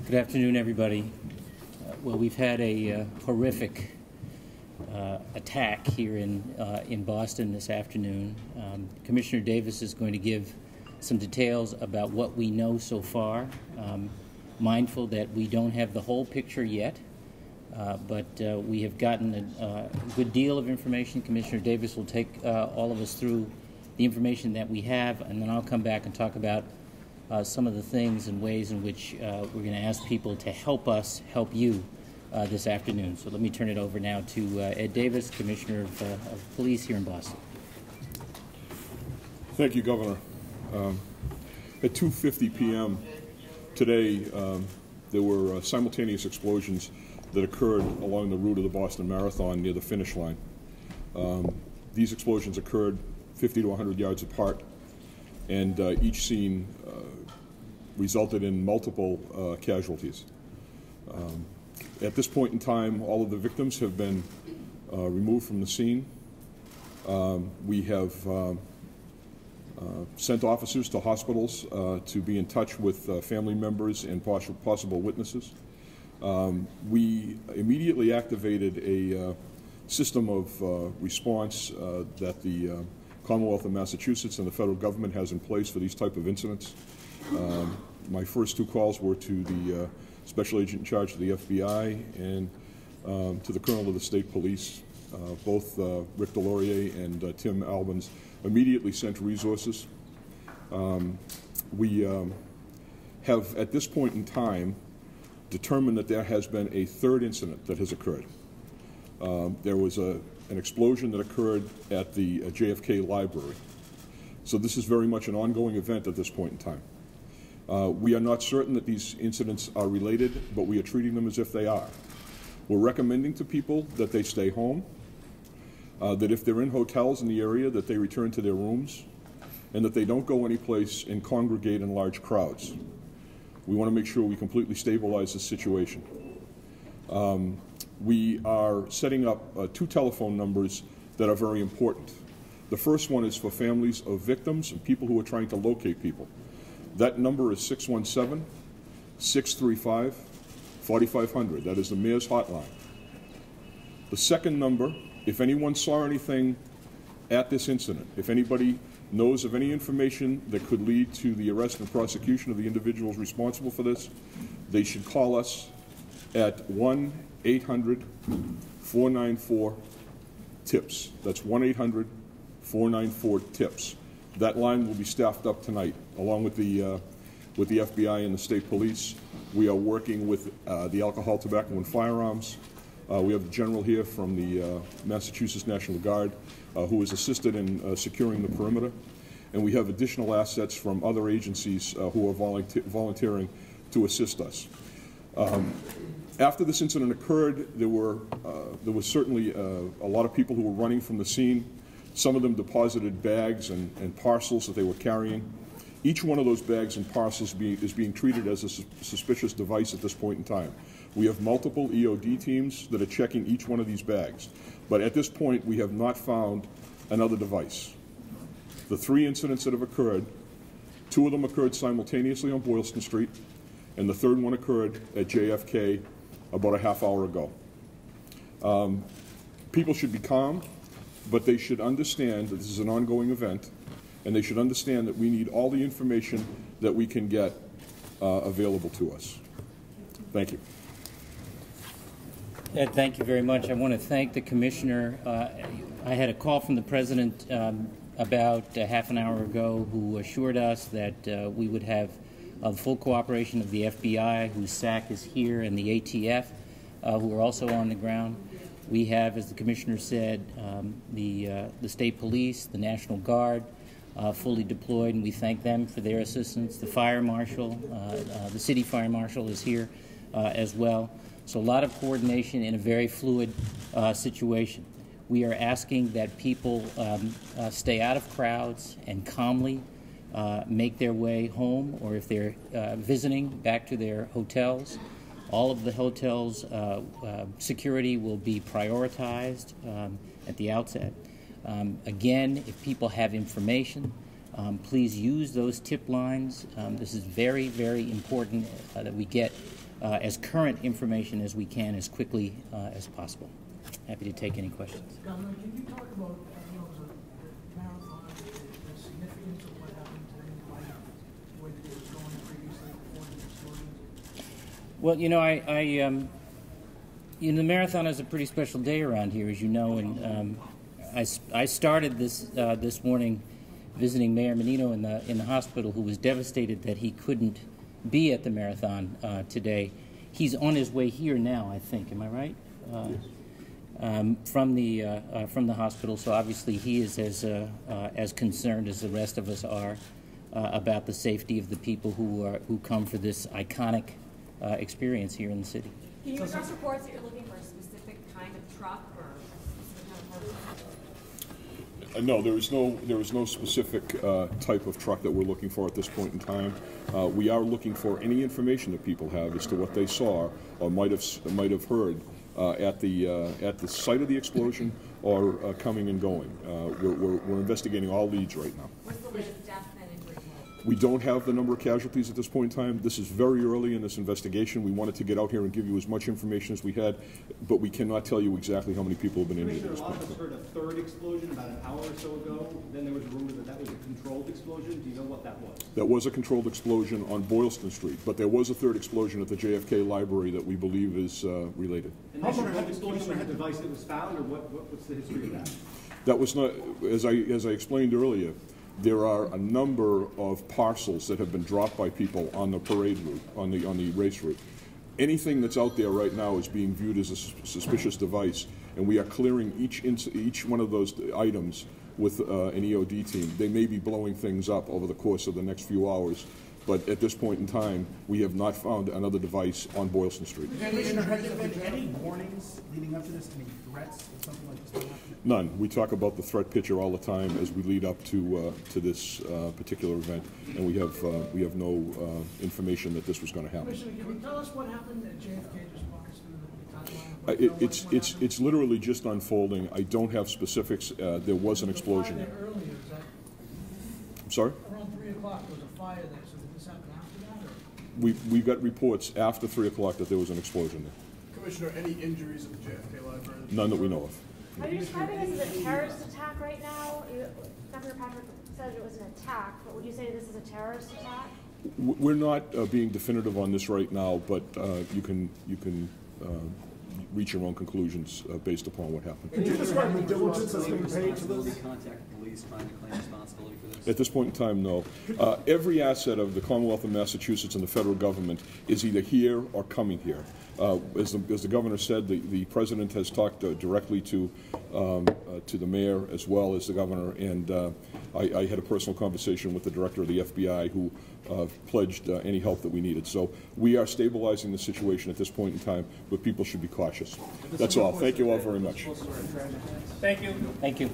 Good afternoon, everybody. Well, we've had a horrific attack here in Boston this afternoon. Commissioner Davis is going to give some details about what we know so far. Mindful that we don't have the whole picture yet, but we have gotten a good deal of information. Commissioner Davis will take all of us through the information that we have, and then I'll come back and talk about some of the things and ways in which we're going to ask people to help us help you this afternoon. So let me turn it over now to Ed Davis, Commissioner of Police here in Boston. Thank you, Governor. At 2:50 p.m. today, there were simultaneous explosions that occurred along the route of the Boston Marathon near the finish line. These explosions occurred 50 to 100 yards apart, and each scene resulted in multiple casualties. At this point in time, all of the victims have been removed from the scene. We have sent officers to hospitals to be in touch with family members and possible witnesses. We immediately activated a system of response that the Commonwealth of Massachusetts and the federal government has in place for these type of incidents. My first two calls were to the special agent in charge of the FBI and to the colonel of the state police. Both Rick Delorier and Tim Albans immediately sent resources. We have, at this point in time, determined that there has been a third incident that has occurred. There was an explosion that occurred at the JFK library. So this is very much an ongoing event at this point in time. We are not certain that these incidents are related, but we are treating them as if they are. We're recommending to people that they stay home, that if they're in hotels in the area, that they return to their rooms, and that they don't go anyplace and congregate in large crowds. We want to make sure we completely stabilize the situation. We are setting up two telephone numbers that are very important. The first one is for families of victims and people who are trying to locate people. That number is 617-635-4500. That is the mayor's hotline. The second number, if anyone saw anything at this incident, if anybody knows of any information that could lead to the arrest and prosecution of the individuals responsible for this, they should call us at 1-800-494-TIPS. That's 1-800-494-TIPS. That line will be staffed up tonight, along with the FBI and the state police. We are working with the Alcohol, Tobacco, and Firearms. We have the general here from the Massachusetts National Guard who has assisted in securing the perimeter. And we have additional assets from other agencies who are volunteering to assist us. After this incident occurred, there was certainly a lot of people who were running from the scene. Some of them deposited bags and parcels that they were carrying. Each one of those bags and parcels is being treated as a suspicious device at this point in time. We have multiple EOD teams that are checking each one of these bags. But at this point, we have not found another device. The three incidents that have occurred, two of them occurred simultaneously on Boylston Street, and the third one occurred at JFK about a half hour ago. People should be calm, but they should understand that this is an ongoing event, and they should understand that we need all the information that we can get available to us. Thank you. Ed, thank you very much. I want to thank the Commissioner. I had a call from the President about half an hour ago who assured us that we would have the full cooperation of the FBI, whose SAC is here, and the ATF, who are also on the ground. We have, as the Commissioner said, the state police, the National Guard, fully deployed, and we thank them for their assistance. The fire marshal, the city fire marshal is here as well. So a lot of coordination in a very fluid situation. We are asking that people stay out of crowds and calmly make their way home, or if they're visiting, back to their hotels. All of the hotels' security will be prioritized at the outset. Again, if people have information, please use those tip lines. This is very, very important that we get as current information as we can as quickly as possible. Happy to take any questions. Governor, can you talk about the marathon, the significance of what happened today, why the way that it was going previously before the explosion? Well, the marathon is a pretty special day around here, as you know, and I started this morning visiting Mayor Menino in the hospital, who was devastated that he couldn't be at the marathon today. He's on his way here now, I think. Am I right? From the hospital. So obviously he is as concerned as the rest of us are about the safety of the people who come for this iconic experience here in the city. Can you address reports that you're looking for a specific kind of truck or a specific kind of person? No, there is no specific type of truck that we're looking for at this point in time. We are looking for any information that people have as to what they saw or might have heard at the site of the explosion or coming and going. We're investigating all leads right now. What's the latest death and injury toll? We don't have the number of casualties at this point in time. This is very early in this investigation. We wanted to get out here and give you as much information as we had, but we cannot tell you exactly how many people have been injured at this A lot point. of us heard a third explosion about an hour or so ago. Then there was a rumor that that was a controlled explosion. Do you know what that was? That was a controlled explosion on Boylston Street, but there was a third explosion at the JFK library that we believe is related. And that's your home explosion was the device that was found, or what's the history of that? That was not, as I explained earlier, there are a number of parcels that have been dropped by people on the parade route, on the race route. Anything that's out there right now is being viewed as a suspicious device, and we are clearing each one of those items with an EOD team. They may be blowing things up over the course of the next few hours, but at this point in time, we have not found another device on Boylston Street. Commissioner, have there been any warnings leading up to this, any threats or something like this might happen? None. We talk about the threat picture all the time as we lead up to this particular event, and we have no information that this was going to happen. Commissioner, can you tell us what happened at JFK? Just walk us through the timeline. It's literally just unfolding. I don't have specifics. There was an explosion. There was a fire there earlier, is that I'm sorry? around 3 o'clock? There was a fire there, so did this happen after that? Or? We got reports after 3 o'clock that there was an explosion there. Commissioner, any injuries at the JFK library? None that we know of. Are you describing this as a terrorist attack right now? Governor Patrick said it was an attack, but would you say this is a terrorist attack? We're not being definitive on this right now, but you can reach your own conclusions based upon what happened. Can you describe the diligence that's being paid to this? Contact police trying to claim responsibility for this? At this point in time, no. Every asset of the Commonwealth of Massachusetts and the federal government is either here or coming here. As the governor said, the president has talked directly to the mayor as well as the governor, and I had a personal conversation with the director of the FBI who pledged any help that we needed. So we are stabilizing the situation at this point in time, but people should be cautious. That's all. Thank you all very much. Thank you. Thank you.